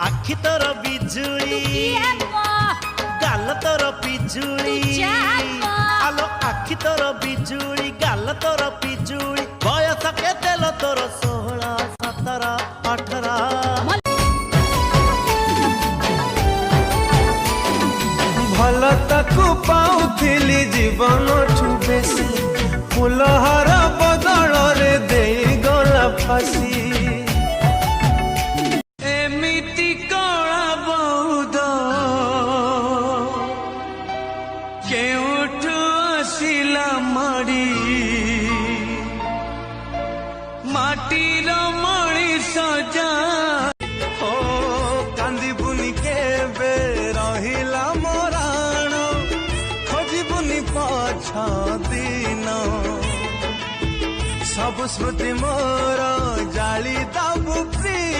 आखि तोर बिजुली गाल तोर पिजुली आलो आखि तोर बिजुली गाल तोर पिजुली बयस केते लो तोर 16 17 18 भल ताकू पाउथिली जीवन ठू बेसी फुलहार बदल रे दे गला फासी एमिति कला बहुद केउठू आसिला माड़ी माटीर मणिष जा हो कांदी बुनी केबे रहिला मोराण खोजिबुनी पछ दिन सब स्मृति मोर जाली दबु प्रिय